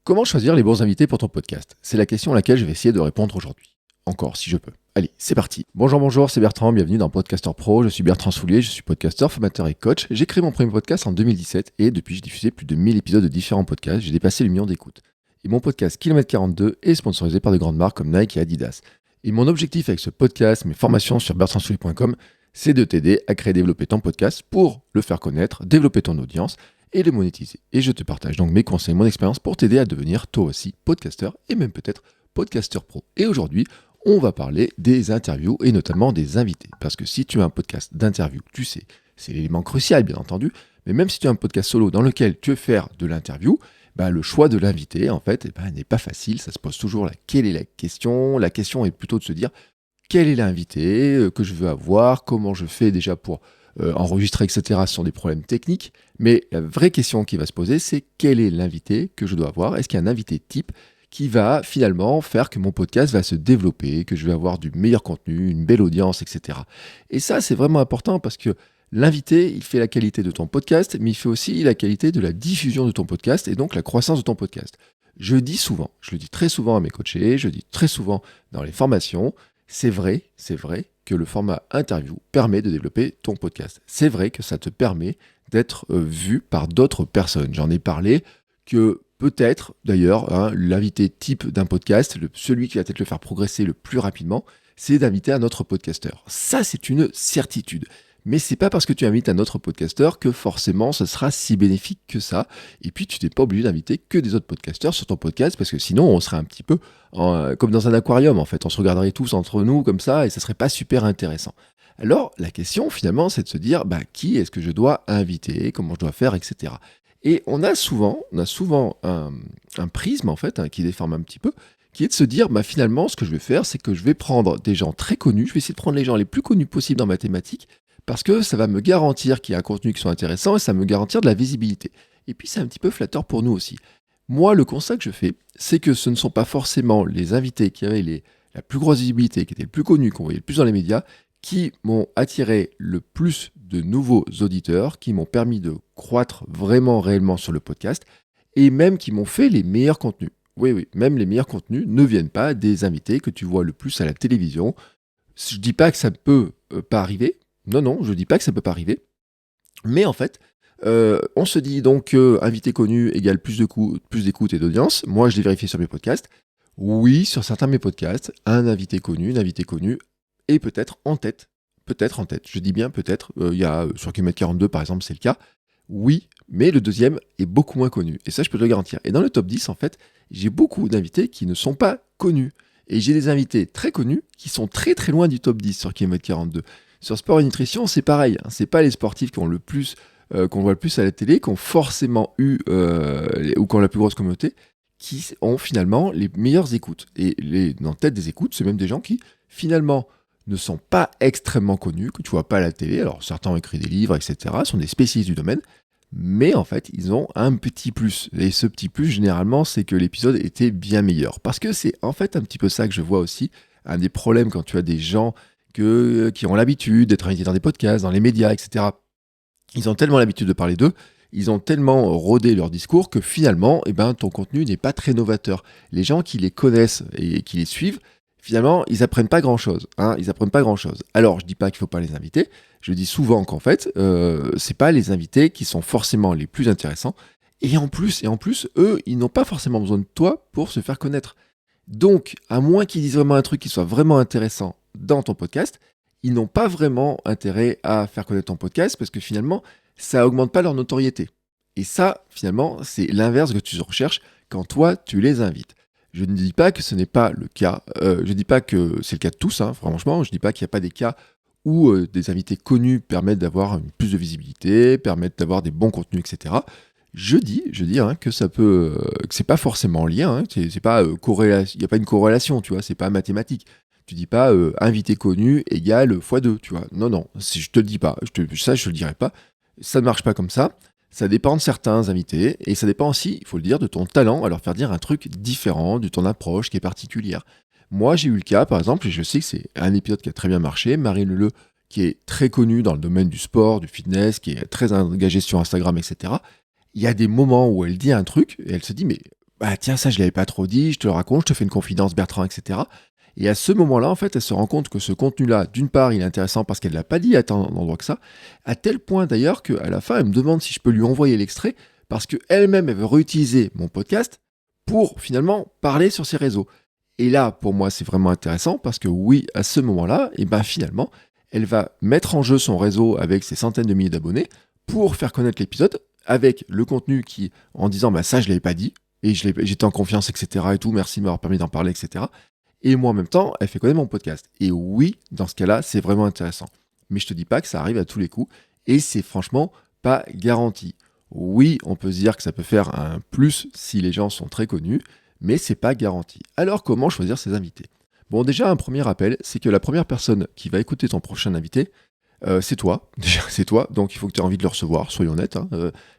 Comment choisir les bons invités pour ton podcast? C'est la question à laquelle je vais essayer de répondre aujourd'hui. Encore, si je peux. Allez, c'est parti. Bonjour, c'est Bertrand, bienvenue dans Podcaster Pro. Je suis Bertrand Soulier, je suis podcasteur, formateur et coach. J'ai créé mon premier podcast en 2017 et depuis j'ai diffusé plus de 1000 épisodes de différents podcasts. J'ai dépassé le million d'écoutes. Et mon podcast Kilomètre 42 est sponsorisé par de grandes marques comme Nike et Adidas. Et mon objectif avec ce podcast, mes formations sur bertrandsoulier.com, c'est de t'aider à créer et développer ton podcast pour le faire connaître, développer ton audience et le monétiser. Et je te partage donc mes conseils, mon expérience pour t'aider à devenir toi aussi podcasteur et même peut-être podcasteur pro. Et aujourd'hui, on va parler des interviews et notamment des invités. Parce que si tu as un podcast d'interview, tu sais, c'est l'élément crucial bien entendu, mais même si tu as un podcast solo dans lequel tu veux faire de l'interview, le choix de l'invité en fait n'est pas facile. Ça se pose toujours quelle est la question. La question est plutôt de se dire quel est l'invité que je veux avoir, comment je fais déjà pour enregistrer, etc. Ce sont des problèmes techniques. Mais la vraie question qui va se poser, c'est quel est l'invité que je dois avoir? Est-ce qu'il y a un invité type qui va finalement faire que mon podcast va se développer, que je vais avoir du meilleur contenu, une belle audience, etc. Et ça, c'est vraiment important parce que l'invité, il fait la qualité de ton podcast, mais il fait aussi la qualité de la diffusion de ton podcast et donc la croissance de ton podcast. Je dis souvent, je le dis très souvent à mes coachés, je le dis très souvent dans les formations, c'est vrai que le format interview permet de développer ton podcast. C'est vrai que ça te permet d'être vu par d'autres personnes. J'en ai parlé que peut-être, d'ailleurs, l'invité type d'un podcast, celui qui va peut-être le faire progresser le plus rapidement, c'est d'inviter un autre podcasteur. Ça, c'est une certitude. Mais c'est pas parce que tu invites un autre podcasteur que forcément ce sera si bénéfique que ça. Et puis tu n'es pas obligé d'inviter que des autres podcasteurs sur ton podcast parce que sinon on serait un petit peu comme dans un aquarium en fait. On se regarderait tous entre nous comme ça et ça serait pas super intéressant. Alors la question finalement c'est de se dire qui est-ce que je dois inviter, comment je dois faire, etc. Et on a souvent un prisme en fait qui déforme un petit peu, qui est de se dire finalement ce que je vais faire c'est que je vais prendre des gens très connus, je vais essayer de prendre les gens les plus connus possibles dans ma thématique parce que ça va me garantir qu'il y a un contenu qui soit intéressant et ça va me garantir de la visibilité. Et puis c'est un petit peu flatteur pour nous aussi. Moi, le constat que je fais, c'est que ce ne sont pas forcément les invités qui avaient la plus grosse visibilité, qui étaient les plus connus, qu'on voyait le plus dans les médias, qui m'ont attiré le plus de nouveaux auditeurs, qui m'ont permis de croître vraiment réellement sur le podcast, et même qui m'ont fait les meilleurs contenus. Oui, même les meilleurs contenus ne viennent pas des invités que tu vois le plus à la télévision. Je dis pas que ça ne peut pas arriver. Non, je dis pas que ça peut pas arriver. Mais en fait, on se dit donc invité connu égale plus d'écoute et d'audience. Moi, je l'ai vérifié sur mes podcasts. Oui, sur certains de mes podcasts, un invité connu est peut-être en tête. Peut-être en tête. Je dis bien peut-être. Il y a sur Kilomètre 42, par exemple, c'est le cas. Oui, mais le deuxième est beaucoup moins connu. Et ça, je peux te le garantir. Et dans le top 10, en fait, j'ai beaucoup d'invités qui ne sont pas connus. Et j'ai des invités très connus qui sont très très loin du top 10 sur Kilomètre 42. Sur sport et nutrition, c'est pareil. C'est pas les sportifs qui ont le plus, qu'on voit le plus à la télé, qui ont forcément eu, ou qui ont la plus grosse communauté, qui ont finalement les meilleures écoutes. Et dans tête des écoutes, c'est même des gens qui, finalement, ne sont pas extrêmement connus, que tu vois pas à la télé. Alors, certains ont écrit des livres, etc., sont des spécialistes du domaine, mais en fait, ils ont un petit plus. Et ce petit plus, généralement, c'est que l'épisode était bien meilleur. Parce que c'est en fait un petit peu ça que je vois aussi, un des problèmes quand tu as des gens qui ont l'habitude d'être invités dans des podcasts, dans les médias, etc. Ils ont tellement l'habitude de parler d'eux, ils ont tellement rodé leur discours que finalement, ton contenu n'est pas très novateur. Les gens qui les connaissent et qui les suivent, finalement, ils apprennent pas grand-chose. Ils apprennent pas grand-chose. Alors, je dis pas qu'il faut pas les inviter. Je dis souvent qu'en fait, c'est pas les invités qui sont forcément les plus intéressants. Et en plus, eux, ils n'ont pas forcément besoin de toi pour se faire connaître. Donc, à moins qu'ils disent vraiment un truc qui soit vraiment intéressant dans ton podcast, ils n'ont pas vraiment intérêt à faire connaître ton podcast parce que finalement, ça augmente pas leur notoriété. Et ça, finalement, c'est l'inverse que tu recherches quand toi, tu les invites. Je ne dis pas que ce n'est pas le cas. Je ne dis pas que c'est le cas de tous, franchement. Je ne dis pas qu'il n'y a pas des cas où des invités connus permettent d'avoir plus de visibilité, permettent d'avoir des bons contenus, etc. Je dis que ça peut, que c'est pas forcément lié. C'est pas il n'y a pas une corrélation, tu vois. C'est pas mathématique. Tu dis pas invité connu égale x2, tu vois. Non, si je te le dis pas, je te le dirai pas. Ça ne marche pas comme ça. Ça dépend de certains invités et ça dépend aussi, il faut le dire, de ton talent à leur faire dire un truc différent, de ton approche qui est particulière. Moi, j'ai eu le cas, par exemple, et je sais que c'est un épisode qui a très bien marché, Marie Leleu, qui est très connue dans le domaine du sport, du fitness, qui est très engagée sur Instagram, etc. Il y a des moments où elle dit un truc et elle se dit, mais bah tiens, ça je l'avais pas trop dit, je te le raconte, je te fais une confidence Bertrand, etc. Et à ce moment-là, en fait, elle se rend compte que ce contenu-là, d'une part, il est intéressant parce qu'elle ne l'a pas dit à tant d'endroits que ça, à tel point d'ailleurs qu'à la fin, elle me demande si je peux lui envoyer l'extrait, parce qu'elle-même, elle veut réutiliser mon podcast pour finalement parler sur ses réseaux. Et là, pour moi, c'est vraiment intéressant parce que oui, à ce moment-là, et ben finalement, elle va mettre en jeu son réseau avec ses centaines de milliers d'abonnés pour faire connaître l'épisode avec le contenu qui, en disant, bah ça, je l'avais pas dit, et j'étais en confiance, etc. et tout, merci de m'avoir permis d'en parler, etc. Et moi, en même temps, elle fait connaître mon podcast. Et oui, dans ce cas-là, c'est vraiment intéressant. Mais je te dis pas que ça arrive à tous les coups, et c'est franchement pas garanti. Oui, on peut se dire que ça peut faire un plus si les gens sont très connus, mais c'est pas garanti. Alors comment choisir ses invités? Bon, déjà, un premier rappel, c'est que la première personne qui va écouter ton prochain invité, c'est toi. Déjà, c'est toi, donc il faut que tu aies envie de le recevoir, soyons honnêtes. Hein.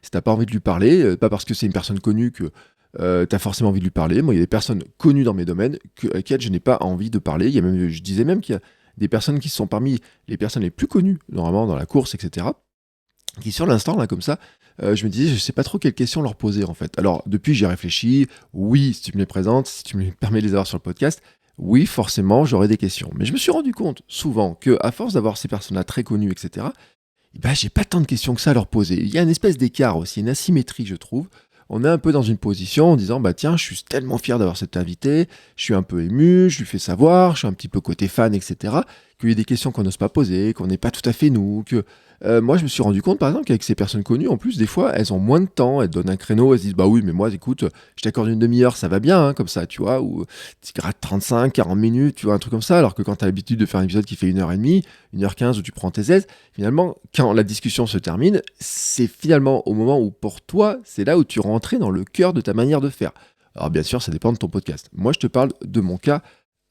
Si tu n'as pas envie de lui parler, pas parce que c'est une personne connue que tu as forcément envie de lui parler. Moi, il y a des personnes connues dans mes domaines auxquelles je n'ai pas envie de parler. Je disais même qu'il y a des personnes qui sont parmi les personnes les plus connues, normalement, dans la course, etc., qui sur l'instant, là, comme ça, je me disais, je sais pas trop quelles questions leur poser, en fait. Alors, depuis, j'ai réfléchi. Oui, si tu me les présentes, si tu me permets de les avoir sur le podcast, oui, forcément, j'aurai des questions. Mais je me suis rendu compte, souvent, que à force d'avoir ces personnes-là très connues, etc., bah, j'ai pas tant de questions que ça à leur poser. Il y a une espèce d'écart aussi, une asymétrie, je trouve. On est un peu dans une position en disant, bah tiens, je suis tellement fier d'avoir cet invité, je suis un peu ému, je lui fais savoir, je suis un petit peu côté fan, etc., qu'il y a des questions qu'on n'ose pas poser, qu'on n'est pas tout à fait nous, que moi je me suis rendu compte par exemple qu'avec ces personnes connues, en plus des fois, elles ont moins de temps, elles donnent un créneau, elles se disent, bah oui, mais moi écoute, je t'accorde une demi-heure, ça va bien, hein, comme ça, tu vois, ou tu grattes 35, 40 minutes, tu vois, un truc comme ça, alors que quand tu as l'habitude de faire un épisode qui fait 1h30, 1h15 où tu prends tes aises, finalement, quand la discussion se termine, c'est finalement au moment où pour toi, c'est là où tu rentrais dans le cœur de ta manière de faire. Alors bien sûr, ça dépend de ton podcast. Moi, je te parle de mon cas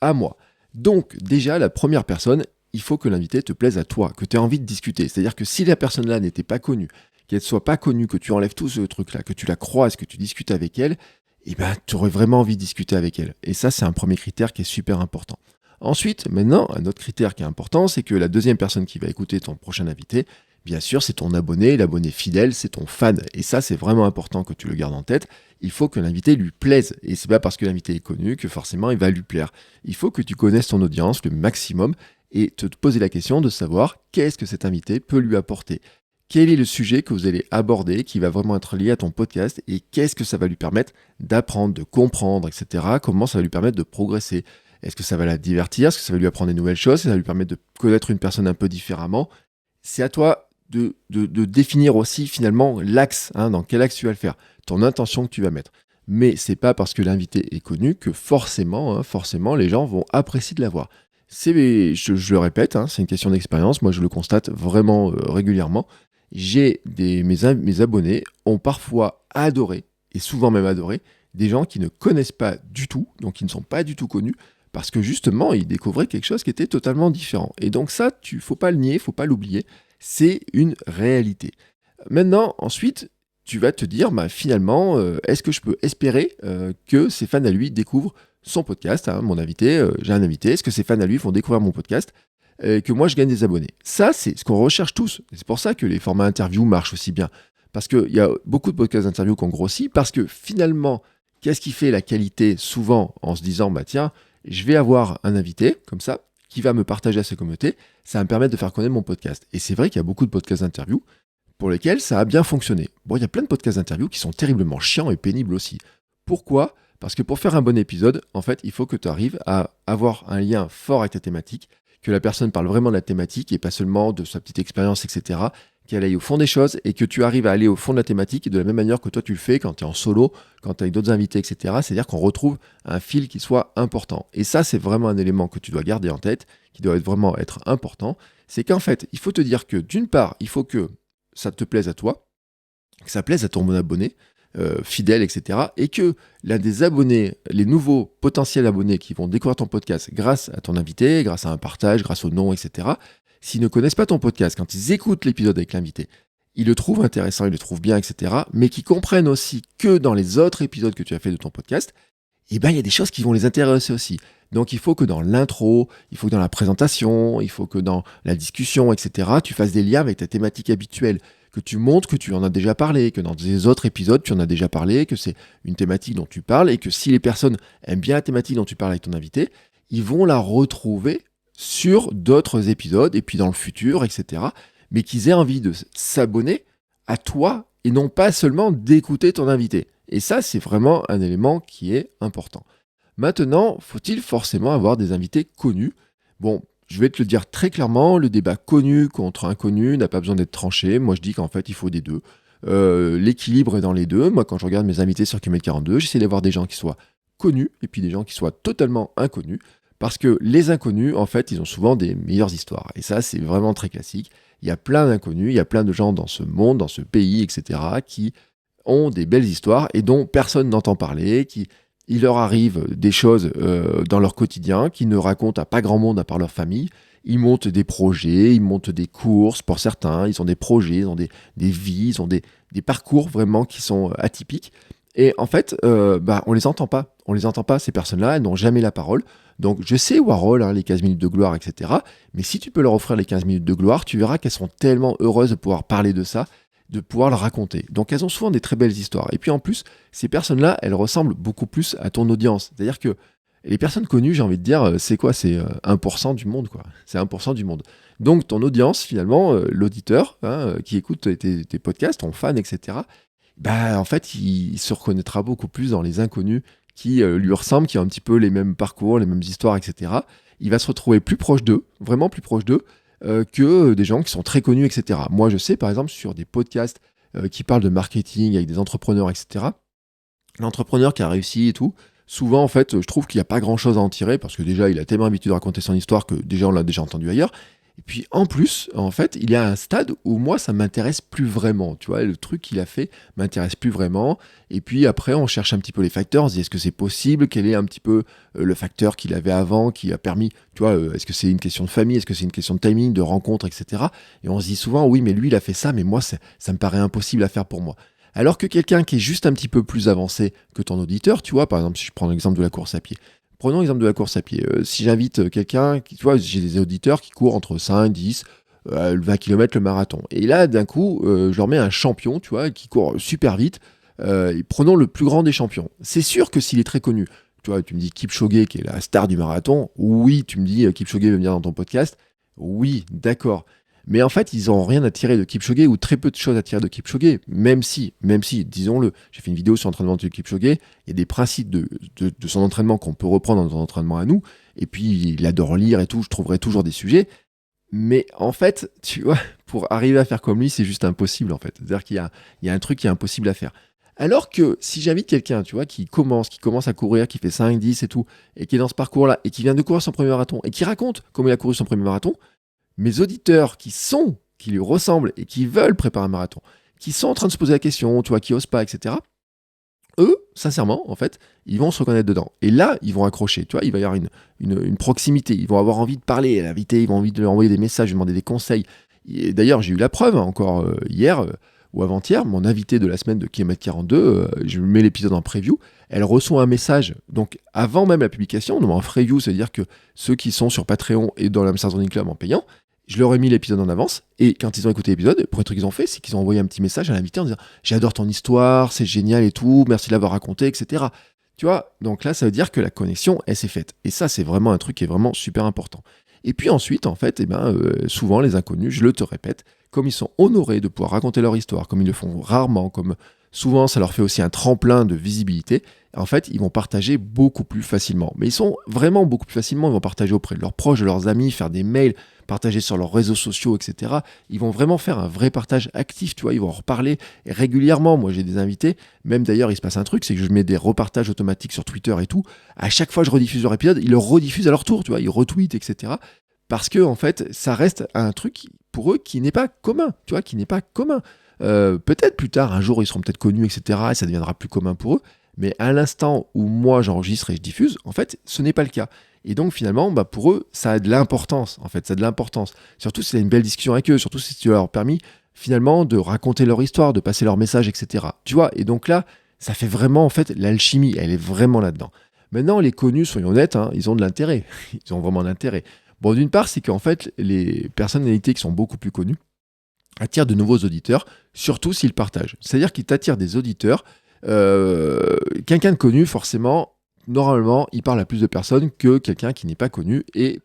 à moi. Donc déjà, la première personne, il faut que l'invité te plaise à toi, que tu aies envie de discuter. C'est-à-dire que si la personne-là n'était pas connue, qu'elle ne soit pas connue, que tu enlèves tout ce truc-là, que tu la croises, que tu discutes avec elle, eh ben, tu aurais vraiment envie de discuter avec elle. Et ça, c'est un premier critère qui est super important. Ensuite, maintenant, un autre critère qui est important, c'est que la deuxième personne qui va écouter ton prochain invité, bien sûr, c'est ton abonné, l'abonné fidèle, c'est ton fan. Et ça, c'est vraiment important que tu le gardes en tête. Il faut que l'invité lui plaise. Et c'est pas parce que l'invité est connu que forcément il va lui plaire. Il faut que tu connaisses ton audience le maximum et te poser la question de savoir qu'est-ce que cet invité peut lui apporter. Quel est le sujet que vous allez aborder qui va vraiment être lié à ton podcast et qu'est-ce que ça va lui permettre d'apprendre, de comprendre, etc. Comment ça va lui permettre de progresser. Est-ce que ça va la divertir? Est-ce que ça va lui apprendre des nouvelles choses? Est-ce que ça va lui permettre de connaître une personne un peu différemment? C'est à toi de définir aussi finalement l'axe, hein, dans quel axe tu vas le faire, ton intention que tu vas mettre. Mais c'est pas parce que l'invité est connu que forcément, forcément, les gens vont apprécier de l'avoir. Je le répète, hein, c'est une question d'expérience. Moi, je le constate vraiment régulièrement. Mes abonnés ont parfois adoré, et souvent même adoré, des gens qui ne connaissent pas du tout, donc qui ne sont pas du tout connus, parce que justement, ils découvraient quelque chose qui était totalement différent. Et donc ça, faut pas le nier, faut pas l'oublier, c'est une réalité. Maintenant, ensuite, tu vas te dire, bah, finalement, est-ce que je peux espérer que ces fans à lui découvrent son podcast, hein, mon invité, j'ai un invité, est-ce que ces fans à lui vont découvrir mon podcast que moi je gagne des abonnés? Ça, c'est ce qu'on recherche tous. Et c'est pour ça que les formats interview marchent aussi bien. Parce qu'il y a beaucoup de podcasts d'interview qui ont grossi, parce que finalement, qu'est-ce qui fait la qualité souvent en se disant, bah tiens, je vais avoir un invité, comme ça, qui va me partager à sa communauté, ça va me permettre de faire connaître mon podcast. Et c'est vrai qu'il y a beaucoup de podcasts d'interview pour lesquels ça a bien fonctionné. Bon, il y a plein de podcasts d'interview qui sont terriblement chiants et pénibles aussi. Pourquoi? Parce que pour faire un bon épisode, en fait, il faut que tu arrives à avoir un lien fort avec ta thématique, que la personne parle vraiment de la thématique et pas seulement de sa petite expérience, etc., qu'elle aille au fond des choses et que tu arrives à aller au fond de la thématique de la même manière que toi tu le fais quand tu es en solo, quand tu es avec d'autres invités, etc. C'est-à-dire qu'on retrouve un fil qui soit important. Et ça, c'est vraiment un élément que tu dois garder en tête, qui doit vraiment être important. C'est qu'en fait, il faut te dire que d'une part, il faut que ça te plaise à toi, que ça plaise à ton abonné, fidèle, etc. Et que l'un des abonnés, les nouveaux potentiels abonnés qui vont découvrir ton podcast grâce à ton invité, grâce à un partage, grâce au nom, etc., s'ils ne connaissent pas ton podcast, quand ils écoutent l'épisode avec l'invité, ils le trouvent intéressant, ils le trouvent bien, etc., mais qui comprennent aussi que dans les autres épisodes que tu as fait de ton podcast, eh ben, il y a des choses qui vont les intéresser aussi. Donc, il faut que dans l'intro, il faut que dans la présentation, il faut que dans la discussion, etc., tu fasses des liens avec ta thématique habituelle, que tu montres que tu en as déjà parlé, que dans des autres épisodes, tu en as déjà parlé, que c'est une thématique dont tu parles, et que si les personnes aiment bien la thématique dont tu parles avec ton invité, ils vont la retrouver sur d'autres épisodes, et puis dans le futur, etc. Mais qu'ils aient envie de s'abonner à toi, et non pas seulement d'écouter ton invité. Et ça, c'est vraiment un élément qui est important. Maintenant, faut-il forcément avoir des invités connus ? Bon, je vais te le dire très clairement, le débat connu contre inconnu n'a pas besoin d'être tranché. Moi, je dis qu'en fait, il faut des deux. L'équilibre est dans les deux. Moi, quand je regarde mes invités sur Kilomètre 42, j'essaie d'avoir des gens qui soient connus et puis des gens qui soient totalement inconnus. Parce que les inconnus, en fait, ils ont souvent des meilleures histoires. Et ça, c'est vraiment très classique. Il y a plein d'inconnus, il y a plein de gens dans ce monde, dans ce pays, etc., qui ont des belles histoires et dont personne n'entend parler, il leur arrive des choses dans leur quotidien qui ne racontent à pas grand monde à part leur famille. Ils montent des projets, ils montent des courses pour certains, ils ont des projets, ils ont des vies, ils ont des parcours vraiment qui sont atypiques. Et en fait, on les entend pas. On les entend pas, ces personnes-là, elles n'ont jamais la parole. Donc je sais Warhol, les 15 minutes de gloire, etc. Mais si tu peux leur offrir les 15 minutes de gloire, tu verras qu'elles sont tellement heureuses de pouvoir parler de ça, de pouvoir le raconter. Donc elles ont souvent des très belles histoires. Et puis en plus, ces personnes-là, elles ressemblent beaucoup plus à ton audience. C'est-à-dire que les personnes connues, j'ai envie de dire, c'est quoi ? C'est 1% du monde, quoi. C'est 1% du monde. Donc ton audience, finalement, l'auditeur qui écoute tes podcasts, ton fan, etc., en fait, il se reconnaîtra beaucoup plus dans les inconnus qui lui ressemblent, qui ont un petit peu les mêmes parcours, les mêmes histoires, etc. Il va se retrouver plus proche d'eux, vraiment plus proche d'eux, que des gens qui sont très connus, etc. Moi, je sais, par exemple, sur des podcasts qui parlent de marketing avec des entrepreneurs, etc., l'entrepreneur qui a réussi et tout, souvent, en fait, je trouve qu'il n'y a pas grand-chose à en tirer, parce que déjà, il a tellement l'habitude de raconter son histoire que déjà, on l'a déjà entendu ailleurs. Et puis, en plus, en fait, il y a un stade où moi, ça m'intéresse plus vraiment. Tu vois, le truc qu'il a fait m'intéresse plus vraiment. Et puis après, on cherche un petit peu les facteurs. On se dit, est-ce que c'est possible ? Quel est un petit peu le facteur qu'il avait avant, qui a permis, tu vois, est-ce que c'est une question de famille ? Est-ce que c'est une question de timing, de rencontre, etc. Et on se dit souvent, oui, mais lui, il a fait ça, mais moi, ça me paraît impossible à faire pour moi. Alors que quelqu'un qui est juste un petit peu plus avancé que ton auditeur, tu vois, par exemple, si je prends l'exemple de la course à pied. Prenons l'exemple de la course à pied. Si j'invite quelqu'un, tu vois, j'ai des auditeurs qui courent entre 5, 10, 20 km le marathon. Et là, d'un coup, je leur mets un champion, tu vois, qui court super vite. Et prenons le plus grand des champions. C'est sûr que s'il est très connu, tu vois, tu me dis Kipchoge, qui est la star du marathon. Oui, tu me dis Kipchoge veut venir dans ton podcast. Oui, d'accord. Mais en fait, ils n'ont rien à tirer de Kipchoge ou très peu de choses à tirer de Kipchoge. Même si, disons-le, j'ai fait une vidéo sur l'entraînement de Kipchoge, il y a des principes de son entraînement qu'on peut reprendre dans notre entraînement à nous. Et puis, il adore lire et tout, je trouverai toujours des sujets. Mais en fait, tu vois, pour arriver à faire comme lui, c'est juste impossible, en fait. C'est-à-dire qu'il y a un truc qui est impossible à faire. Alors que si j'invite quelqu'un, tu vois, qui commence à courir, qui fait 5, 10 et tout, et qui est dans ce parcours-là, et qui vient de courir son premier marathon, et qui raconte comment il a couru son premier marathon, mes auditeurs qui lui ressemblent et qui veulent préparer un marathon, qui sont en train de se poser la question, tu vois, qui osent pas, etc., eux, sincèrement, en fait, ils vont se reconnaître dedans. Et là, ils vont accrocher, tu vois, il va y avoir une proximité, ils vont avoir envie de parler à l'invité, ils vont avoir envie de lui envoyer des messages, lui demander des conseils. Et d'ailleurs, j'ai eu la preuve, encore hier ou avant-hier, mon invité de la semaine de Kilomètre 42, je mets l'épisode en preview, elle reçoit un message, donc avant même la publication, donc en preview, c'est-à-dire que ceux qui sont sur Patreon et dans l'Amsterdam Running Club en payant, je leur ai mis l'épisode en avance, et quand ils ont écouté l'épisode, le premier truc qu'ils ont fait, c'est qu'ils ont envoyé un petit message à l'invité en disant « J'adore ton histoire, c'est génial et tout, merci de l'avoir raconté, etc. » Tu vois, donc là, ça veut dire que la connexion, elle s'est faite. Et ça, c'est vraiment un truc qui est vraiment super important. Et puis ensuite, en fait, souvent, les inconnus, je le te répète, comme ils sont honorés de pouvoir raconter leur histoire, comme ils le font rarement, comme souvent, ça leur fait aussi un tremplin de visibilité, en fait, ils vont partager beaucoup plus facilement. Mais ils sont vraiment beaucoup plus facilement, ils vont partager auprès de leurs proches, de leurs amis, faire des mails, partager sur leurs réseaux sociaux, etc. Ils vont vraiment faire un vrai partage actif, tu vois, ils vont en reparler régulièrement. Moi, j'ai des invités, même d'ailleurs, il se passe un truc, c'est que je mets des repartages automatiques sur Twitter et tout. À chaque fois que je rediffuse leur épisode, ils le rediffusent à leur tour, tu vois, ils retweetent, etc. Parce que, en fait, ça reste un truc pour eux qui n'est pas commun, tu vois, qui n'est pas commun. Peut-être plus tard, un jour, ils seront peut-être connus, etc. Et ça deviendra plus commun pour eux. Mais à l'instant où moi, j'enregistre et je diffuse, en fait, ce n'est pas le cas. Et donc, finalement, pour eux, ça a de l'importance, en fait, ça a de l'importance. Surtout si tu as une belle discussion avec eux, surtout si tu leur as permis, finalement, de raconter leur histoire, de passer leur message, etc. Tu vois, et donc là, ça fait vraiment, en fait, l'alchimie, elle est vraiment là-dedans. Maintenant, les connus, soyons honnêtes, ils ont de l'intérêt. Ils ont vraiment de l'intérêt. Bon, d'une part, c'est qu'en fait, les personnalités qui sont beaucoup plus connues, attire de nouveaux auditeurs, surtout s'il partage. C'est-à-dire qu'il t'attire des auditeurs. Quelqu'un de connu, forcément, normalement, il parle à plus de personnes que quelqu'un qui n'est pas connu et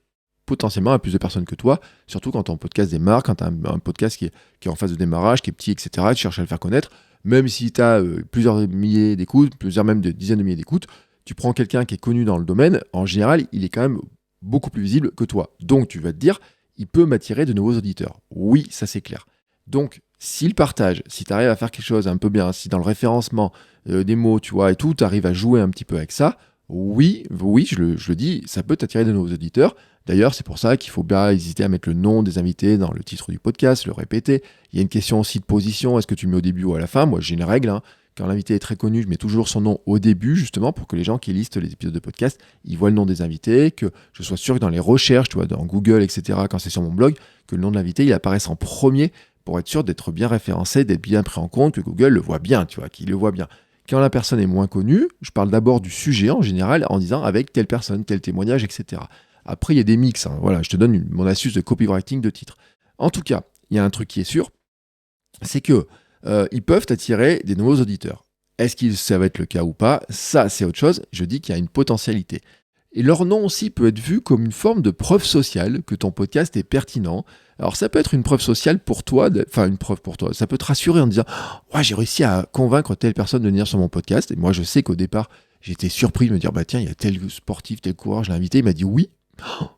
potentiellement à plus de personnes que toi, surtout quand ton podcast démarre, quand tu as un podcast qui est en phase de démarrage, qui est petit, etc., tu cherches à le faire connaître, même si tu as plusieurs milliers d'écoutes, plusieurs même de dizaines de milliers d'écoutes, tu prends quelqu'un qui est connu dans le domaine, en général, il est quand même beaucoup plus visible que toi. Donc, tu vas te dire, il peut m'attirer de nouveaux auditeurs. Oui, ça c'est clair. Donc, s'il partage, si tu arrives à faire quelque chose un peu bien, si dans le référencement des mots, tu vois, et tout, tu arrives à jouer un petit peu avec ça, oui, je le dis, ça peut t'attirer de nouveaux auditeurs. D'ailleurs, c'est pour ça qu'il faut bien hésiter à mettre le nom des invités dans le titre du podcast, le répéter. Il y a une question aussi de position, est-ce que tu le mets au début ou à la fin? Moi, j'ai une règle, hein. Quand l'invité est très connu, je mets toujours son nom au début, justement, pour que les gens qui listent les épisodes de podcast, ils voient le nom des invités, que je sois sûr que dans les recherches, tu vois, dans Google, etc., quand c'est sur mon blog, que le nom de l'invité, il apparaisse en premier pour être sûr d'être bien référencé, d'être bien pris en compte, que Google le voit bien, tu vois, qu'il le voit bien. Quand la personne est moins connue, je parle d'abord du sujet en général, en disant avec telle personne, tel témoignage, etc. Après, il y a des mix, hein. Voilà, je te donne mon astuce de copywriting de titre. En tout cas, il y a un truc qui est sûr, c'est que ils peuvent attirer des nouveaux auditeurs. Est-ce que ça va être le cas ou pas? Ça, c'est autre chose. Je dis qu'il y a une potentialité. Et leur nom aussi peut être vu comme une forme de preuve sociale que ton podcast est pertinent. Alors ça peut être une preuve sociale pour toi, enfin une preuve pour toi. Ça peut te rassurer en disant ouais, j'ai réussi à convaincre telle personne de venir sur mon podcast. Et moi, je sais qu'au départ, j'étais surpris de me dire bah tiens, il y a tel sportif, tel coureur, je l'ai invité. Il m'a dit oui.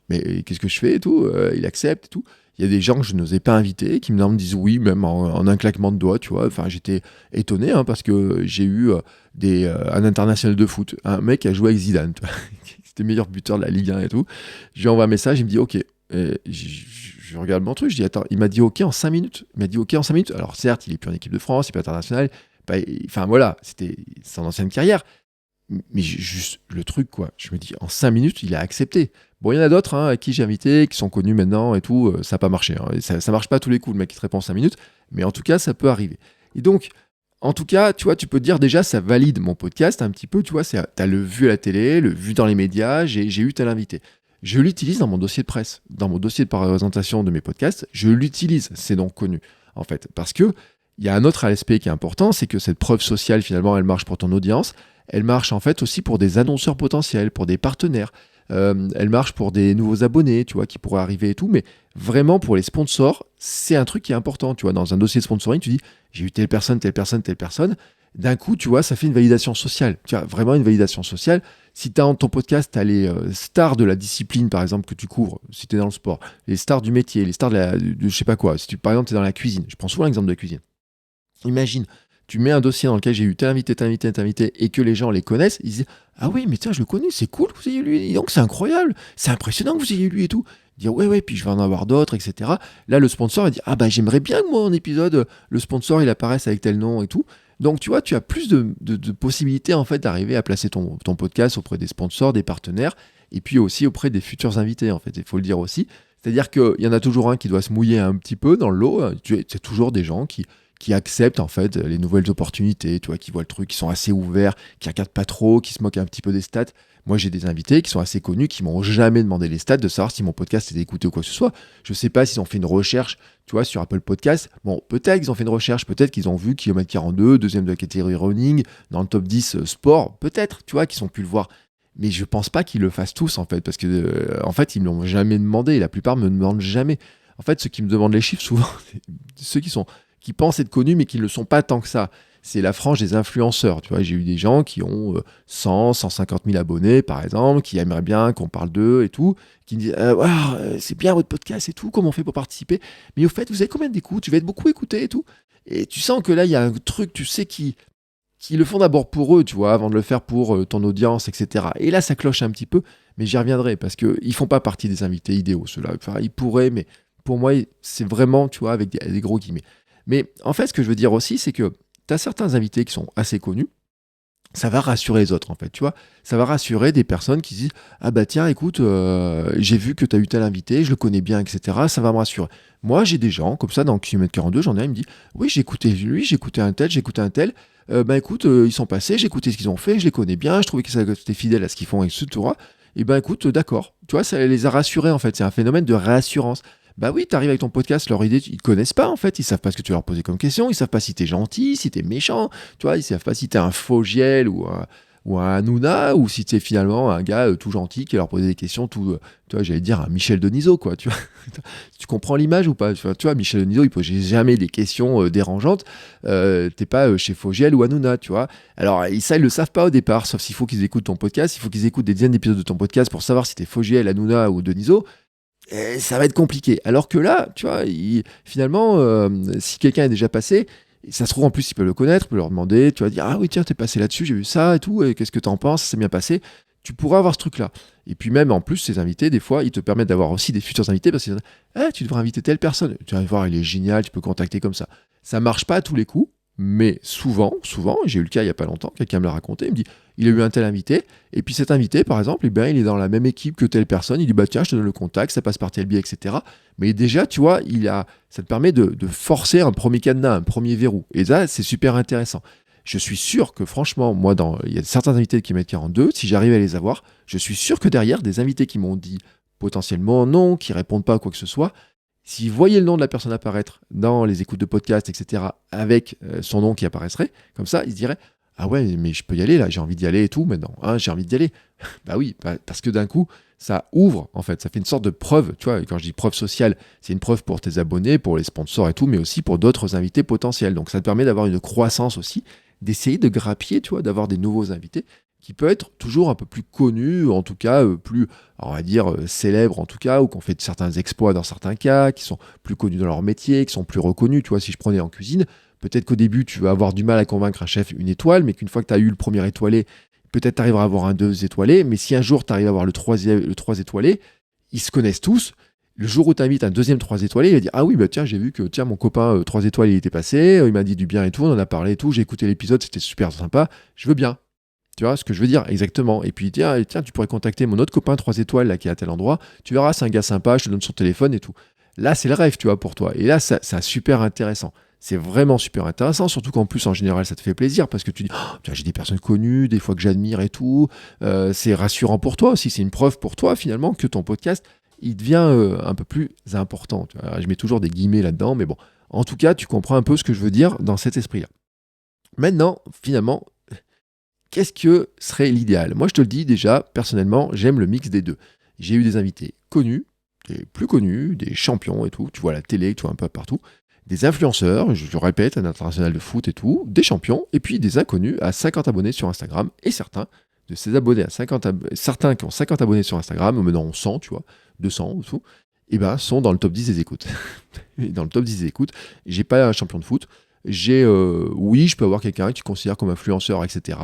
Mais qu'est-ce que je fais et tout, il accepte et tout. Il y a des gens que je n'osais pas inviter qui me disent oui, même en un claquement de doigts, tu vois. Enfin, j'étais étonné parce que j'ai eu un international de foot, un mec qui a joué avec Zidane, tu vois. C'était meilleur buteur de la Ligue 1 et tout. Je lui envoie un message, il me dit ok. Je regarde mon truc, je dis attends, il m'a dit ok en 5 minutes. Il m'a dit ok en 5 minutes. Alors certes, il est plus en équipe de France, il est pas international. Enfin voilà, c'était son ancienne carrière. Mais juste le truc, quoi. Je me dis, en 5 minutes, il a accepté. Bon, il y en a d'autres à qui j'ai invité, qui sont connus maintenant et tout. Ça n'a pas marché. Ça marche pas à tous les coups, le mec qui te répond en 5 minutes. Mais en tout cas, ça peut arriver. Et donc, en tout cas, tu vois, tu peux te dire déjà, ça valide mon podcast un petit peu. Tu vois, t'as le vu à la télé, le vu dans les médias, j'ai eu tel invité. Je l'utilise dans mon dossier de presse, dans mon dossier de présentation de mes podcasts. Je l'utilise. C'est donc connu, en fait. Parce que il y a un autre aspect qui est important, c'est que cette preuve sociale, finalement, elle marche pour ton audience. Elle marche en fait aussi pour des annonceurs potentiels, pour des partenaires. Elle marche pour des nouveaux abonnés, tu vois, qui pourraient arriver et tout. Mais vraiment, pour les sponsors, c'est un truc qui est important. Tu vois, dans un dossier de sponsoring, tu dis, j'ai eu telle personne, telle personne, telle personne. D'un coup, tu vois, ça fait une validation sociale. Tu vois, vraiment une validation sociale. Si tu as dans ton podcast, tu as les stars de la discipline, par exemple, que tu couvres, si tu es dans le sport, les stars du métier, les stars de je sais pas quoi. Si tu, par exemple, tu es dans la cuisine. Je prends souvent l'exemple de la cuisine. Imagine, tu mets un dossier dans lequel j'ai eu tel invité, tel invité, tel invité, et que les gens les connaissent, ils disent ah oui, mais tiens, je le connais, c'est cool que vous ayez eu lui, et donc c'est incroyable, c'est impressionnant que vous ayez eu lui et tout. Dire ouais, puis je vais en avoir d'autres, etc. Là, le sponsor, il dit ah bah j'aimerais bien que moi, en épisode, le sponsor, il apparaisse avec tel nom et tout. Donc tu vois, tu as plus de possibilités en fait d'arriver à placer ton podcast auprès des sponsors, des partenaires, et puis aussi auprès des futurs invités en fait, il faut le dire aussi. C'est-à-dire qu'il y en a toujours un qui doit se mouiller un petit peu dans le lot. C'est toujours des gens qui acceptent en fait les nouvelles opportunités, tu vois, qui voient le truc, qui sont assez ouverts, qui regardent pas trop, qui se moquent un petit peu des stats. Moi, j'ai des invités qui sont assez connus, qui m'ont jamais demandé les stats, de savoir si mon podcast était écouté ou quoi que ce soit. Je sais pas s'ils ont fait une recherche, tu vois, sur Apple Podcast. Bon, peut-être qu'ils ont fait une recherche, peut-être qu'ils ont vu Kilomètre 42, deuxième de la catégorie running, dans le top 10 sport, peut-être, tu vois, qu'ils ont pu le voir. Mais je pense pas qu'ils le fassent tous, en fait, parce que, en fait, ils me l'ont jamais demandé, et la plupart me demandent jamais. En fait, ceux qui me demandent les chiffres, souvent, c'est ceux qui pensent être connus, mais qui ne le sont pas tant que ça. C'est la frange des influenceurs. Tu vois, j'ai eu des gens qui ont 100, 150 000 abonnés, par exemple, qui aimeraient bien qu'on parle d'eux et tout, qui me disent c'est bien votre podcast et tout, comment on fait pour participer? Mais au fait, vous avez combien d'écoutes? Tu vas être beaucoup écouté et tout. Et tu sens que là, il y a un truc, tu sais, qui le font d'abord pour eux, tu vois, avant de le faire pour ton audience, etc. Et là, ça cloche un petit peu, mais j'y reviendrai, parce qu'ils ne font pas partie des invités idéaux, ceux-là. Enfin, ils pourraient, mais pour moi, c'est vraiment, tu vois, avec des gros guillemets. Mais en fait, ce que je veux dire aussi, c'est que tu as certains invités qui sont assez connus, ça va rassurer les autres, en fait, tu vois. Ça va rassurer des personnes qui disent ah bah tiens, écoute, j'ai vu que tu as eu tel invité, je le connais bien, etc. Ça va me rassurer. Moi, j'ai des gens, comme ça, dans Kilomètre 42, j'en ai un, il me dit oui, j'ai écouté lui, j'ai écouté un tel. Bah écoute, ils sont passés, j'ai écouté ce qu'ils ont fait, je les connais bien, je trouvais que c'était fidèle à ce qu'ils font, etc. Et ben écoute, d'accord. Tu vois, ça les a rassurés, en fait. C'est un phénomène de réassurance. Bah oui, t'arrives avec ton podcast, leur idée, ils te connaissent pas en fait, ils savent pas ce que tu vas leur poser comme question, ils savent pas si t'es gentil, si t'es méchant, tu vois, ils savent pas si t'es un faux Giel ou un Hanouna, ou si t'es finalement un gars tout gentil qui va leur poser des questions, tu vois, j'allais dire un Michel Denisot, quoi, tu vois. Tu comprends l'image ou pas? Tu vois, Michel Denisot, il pose jamais des questions dérangeantes, t'es pas chez Fogiel ou Hanouna, tu vois. Alors, ça, ils le savent pas au départ, sauf s'il faut qu'ils écoutent ton podcast, il faut qu'ils écoutent des dizaines d'épisodes de ton podcast pour savoir si t'es Fogiel, Hanouna ou Denisot. Et ça va être compliqué. Alors que là, tu vois, finalement, si quelqu'un est déjà passé, ça se trouve en plus, il peut le connaître, il peut leur demander, tu vas dire, ah oui, tiens, t'es passé là-dessus, j'ai vu ça et tout, et qu'est-ce que t'en penses, ça s'est bien passé. Tu pourras avoir ce truc-là. Et puis même, en plus, ces invités, des fois, ils te permettent d'avoir aussi des futurs invités, parce que tu devrais inviter telle personne. Tu vas voir, il est génial, tu peux contacter comme ça. Ça marche pas à tous les coups, mais souvent, j'ai eu le cas il y a pas longtemps, quelqu'un me l'a raconté, il me dit, il a eu un tel invité, et puis cet invité, par exemple, eh ben, il est dans la même équipe que telle personne, il dit, bah tiens, je te donne le contact, ça passe par tel biais, etc. Mais déjà, tu vois, ça te permet de forcer un premier cadenas, un premier verrou. Et ça, c'est super intéressant. Je suis sûr que franchement, moi, il y a certains invités qui mettent 42, si j'arrive à les avoir, je suis sûr que derrière, des invités qui m'ont dit potentiellement non, qui répondent pas à quoi que ce soit, s'ils voyaient le nom de la personne apparaître dans les écoutes de podcast, etc., avec son nom qui apparaîtrait, comme ça, ils se diraient, ah ouais, mais je peux y aller là, j'ai envie d'y aller et tout maintenant, hein, j'ai envie d'y aller. Bah oui, parce que d'un coup, ça ouvre, en fait, ça fait une sorte de preuve, tu vois, et quand je dis preuve sociale, c'est une preuve pour tes abonnés, pour les sponsors et tout, mais aussi pour d'autres invités potentiels. Donc ça te permet d'avoir une croissance aussi, d'essayer de grappiller, tu vois, d'avoir des nouveaux invités, qui peut être toujours un peu plus connus, en tout cas plus, on va dire, célèbres en tout cas, ou qui ont fait certains exploits dans certains cas, qui sont plus connus dans leur métier, qui sont plus reconnus. Tu vois, si je prenais en cuisine, peut-être qu'au début, tu vas avoir du mal à convaincre un chef une étoile, mais qu'une fois que tu as eu le premier étoilé, peut-être tu arriveras à avoir un 2 étoilé, mais si un jour tu arrives à avoir le 3 étoilé, ils se connaissent tous. Le jour où tu invites un deuxième 3 étoilé, il va dire, ah oui, bah tiens, j'ai vu que tiens, mon copain 3 étoiles, il était passé, il m'a dit du bien et tout, on en a parlé et tout, j'ai écouté l'épisode, c'était super sympa, je veux bien. Tu vois ce que je veux dire? Exactement. Et puis, tiens, tu pourrais contacter mon autre copain 3 étoiles là, qui est à tel endroit. Tu verras, c'est un gars sympa, je te donne son téléphone et tout. Là, c'est le rêve, tu vois, pour toi. Et là, c'est super intéressant. C'est vraiment super intéressant, surtout qu'en plus, en général, ça te fait plaisir parce que tu dis, oh, tu vois, j'ai des personnes connues, des fois que j'admire et tout. C'est rassurant pour toi aussi. C'est une preuve pour toi, finalement, que ton podcast, il devient un peu plus important. Tu vois. Je mets toujours des guillemets là-dedans, mais bon. En tout cas, tu comprends un peu ce que je veux dire dans cet esprit-là. Maintenant, finalement, qu'est-ce que serait l'idéal? Moi, je te le dis déjà, personnellement, j'aime le mix des deux. J'ai eu des invités connus, des plus connus, des champions et tout, tu vois à la télé, tu vois un peu partout, des influenceurs, je le répète, un international de foot et tout, des champions, et puis des inconnus à 50 abonnés sur Instagram, et certains de ces abonnés certains qui ont 50 abonnés sur Instagram, ou maintenant 100, tu vois, 200 ou tout, et ben sont dans le top 10 des écoutes. Et dans le top 10 des écoutes, j'ai pas un champion de foot, oui, je peux avoir quelqu'un qui considère comme influenceur, etc.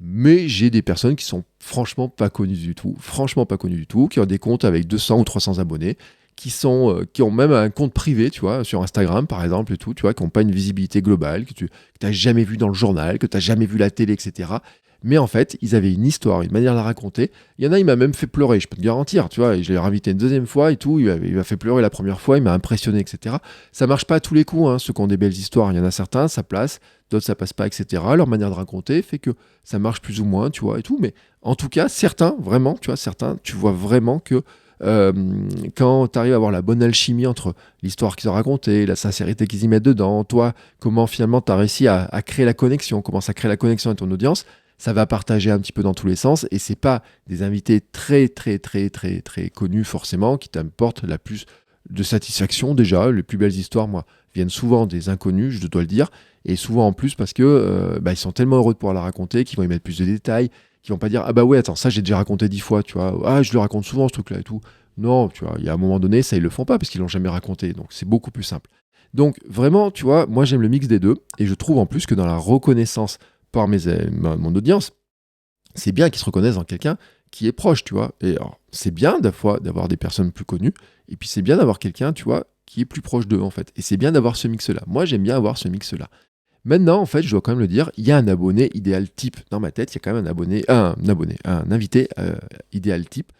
Mais j'ai des personnes qui sont franchement pas connues du tout, qui ont des comptes avec 200 ou 300 abonnés, qui ont même un compte privé, tu vois, sur Instagram par exemple et tout, tu vois, qui n'ont pas une visibilité globale, que tu n'as jamais vu dans le journal, que tu n'as jamais vu la télé, etc. Mais en fait, ils avaient une histoire, une manière de la raconter. Il y en a, il m'a même fait pleurer, je peux te garantir, tu vois, et je l'ai invité une deuxième fois et tout, il m'a fait pleurer la première fois, il m'a impressionné, etc. Ça marche pas à tous les coups, hein, ceux qui ont des belles histoires, il y en a certains, ça place, d'autres ça passe pas, etc. Leur manière de raconter fait que ça marche plus ou moins, tu vois, et tout. Mais en tout cas, certains, vraiment, tu vois, tu vois vraiment que quand tu arrives à avoir la bonne alchimie entre l'histoire qu'ils ont racontée, la sincérité qu'ils y mettent dedans, toi, comment finalement tu as réussi à créer la connexion, comment ça crée la connexion avec ton audience, ça va partager un petit peu dans tous les sens et c'est pas des invités très connus forcément qui t'apportent la plus de satisfaction déjà. Les plus belles histoires, moi, viennent souvent des inconnus, je dois le dire, et souvent en plus parce que ils sont tellement heureux de pouvoir la raconter qu'ils vont y mettre plus de détails, qu'ils vont pas dire ah bah ouais attends ça j'ai déjà raconté 10 fois, tu vois, ah je le raconte souvent ce truc là et tout. Non, tu vois, il y a un moment donné ça ils le font pas parce qu'ils l'ont jamais raconté, donc c'est beaucoup plus simple. Donc vraiment, tu vois, moi j'aime le mix des deux et je trouve en plus que dans la reconnaissance par mon audience, c'est bien qu'ils se reconnaissent dans quelqu'un qui est proche, tu vois. Et alors, c'est bien des fois d'avoir des personnes plus connues, et puis c'est bien d'avoir quelqu'un, tu vois, qui est plus proche d'eux, en fait. Et c'est bien d'avoir ce mix-là. Moi, j'aime bien avoir ce mix-là. Maintenant, en fait, je dois quand même le dire, il y a un abonné idéal type. Dans ma tête, il y a quand même un invité idéal type.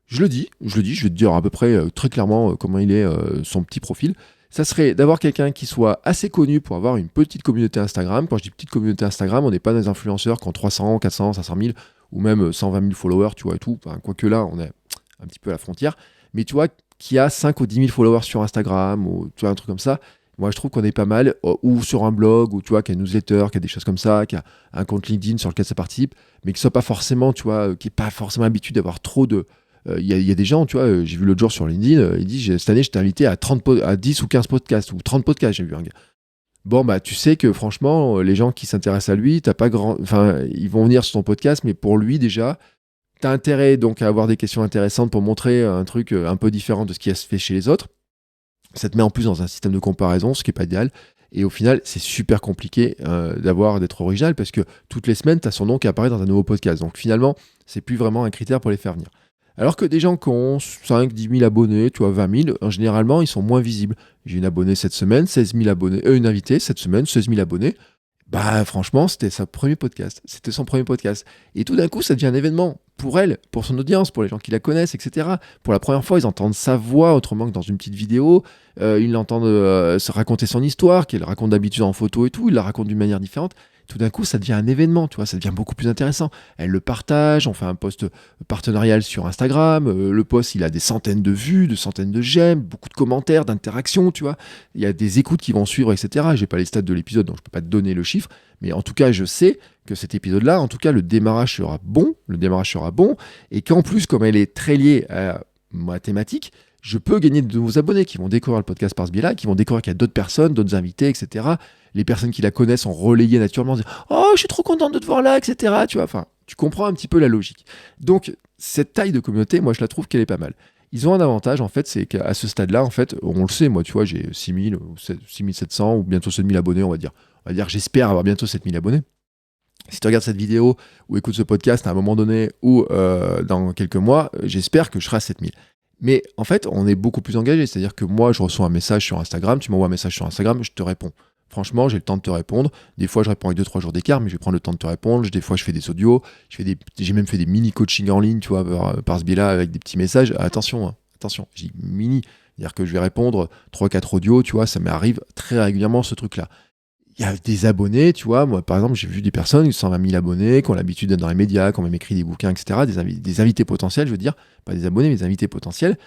Je le dis, je vais te dire à peu près très clairement comment il est, son petit profil. Ça serait d'avoir quelqu'un qui soit assez connu pour avoir une petite communauté Instagram. Quand je dis petite communauté Instagram, on n'est pas des influenceurs qui ont 300, 400, 500 000 ou même 120 000 followers, tu vois, et tout. Enfin, quoique là, on est un petit peu à la frontière. Mais tu vois, qui a 5 ou 10 000 followers sur Instagram, ou tu vois, un truc comme ça, moi je trouve qu'on est pas mal, ou sur un blog, ou tu vois, qui a une newsletter, qui a des choses comme ça, qui a un compte LinkedIn sur lequel ça participe, mais qui soit pas forcément, tu vois, qui n'est pas forcément habitué d'avoir trop de... Il y a des gens, tu vois, j'ai vu l'autre jour sur LinkedIn, il dit, cette année, je t'ai invité à 10 ou 15 podcasts, ou 30 podcasts, j'ai vu un gars. Bon, bah, tu sais que franchement, les gens qui s'intéressent à lui, enfin, ils vont venir sur ton podcast, mais pour lui, déjà, t'as intérêt donc à avoir des questions intéressantes pour montrer un truc un peu différent de ce qui se fait chez les autres. Ça te met en plus dans un système de comparaison, ce qui n'est pas idéal. Et au final, c'est super compliqué d'être original parce que toutes les semaines, tu as son nom qui apparaît dans un nouveau podcast. Donc finalement, c'est plus vraiment un critère pour les faire venir. Alors que des gens qui ont 5, 10 000 abonnés, tu vois, 20 000, généralement, ils sont moins visibles. J'ai une abonnée cette semaine, 16 000 abonnés, une invitée cette semaine, 16 000 abonnés. Bah franchement, c'était son premier podcast. C'était son premier podcast. Et tout d'un coup, ça devient un événement pour elle, pour son audience, pour les gens qui la connaissent, etc. Pour la première fois, ils entendent sa voix autrement que dans une petite vidéo. Ils l'entendent se raconter son histoire, qu'elle raconte d'habitude en photo et tout. Ils la racontent d'une manière différente. Tout d'un coup, ça devient un événement, tu vois, ça devient beaucoup plus intéressant. Elle le partage, on fait un post partenarial sur Instagram. Le post, il a des centaines de vues, de centaines de j'aime, beaucoup de commentaires, d'interactions, tu vois. Il y a des écoutes qui vont suivre, etc. J'ai pas les stats de l'épisode, donc je peux pas te donner le chiffre. Mais en tout cas, je sais que cet épisode-là, en tout cas, le démarrage sera bon, et qu'en plus, comme elle est très liée à ma thématique, je peux gagner de nouveaux abonnés qui vont découvrir le podcast par ce biais-là, qui vont découvrir qu'il y a d'autres personnes, d'autres invités, etc. Les personnes qui la connaissent ont relayé naturellement, en disant « Oh, je suis trop contente de te voir là, etc. » Tu vois, enfin, tu comprends un petit peu la logique. Donc, cette taille de communauté, moi, je la trouve qu'elle est pas mal. Ils ont un avantage, en fait, c'est qu'à ce stade-là, en fait, on le sait, moi, tu vois, j'ai 6 000, 6 700 ou bientôt 7 000 abonnés, on va dire. On va dire, j'espère avoir bientôt 7 000 abonnés. Si tu regardes cette vidéo ou écoutes ce podcast à un moment donné ou dans quelques mois, j'espère que je serai à 7 000. Mais en fait, on est beaucoup plus engagé. C'est-à-dire que moi, je reçois un message sur Instagram, tu m'envoies un message sur Instagram, je te réponds. Franchement, j'ai le temps de te répondre. Des fois, je réponds avec 2-3 jours d'écart, mais je vais prendre le temps de te répondre. Des fois, je fais des audios. J'ai même fait des mini-coaching en ligne, tu vois, par ce biais-là, avec des petits messages. Attention, j'ai mini. C'est-à-dire que je vais répondre 3-4 audios, tu vois, ça m'arrive très régulièrement, ce truc-là. Il y a des abonnés, tu vois. Moi, par exemple, j'ai vu des personnes qui ont 120 000 abonnés, qui ont l'habitude d'être dans les médias, qui ont même écrit des bouquins, etc. Des invités potentiels, je veux dire. Pas des abonnés, mais des invités potentiels.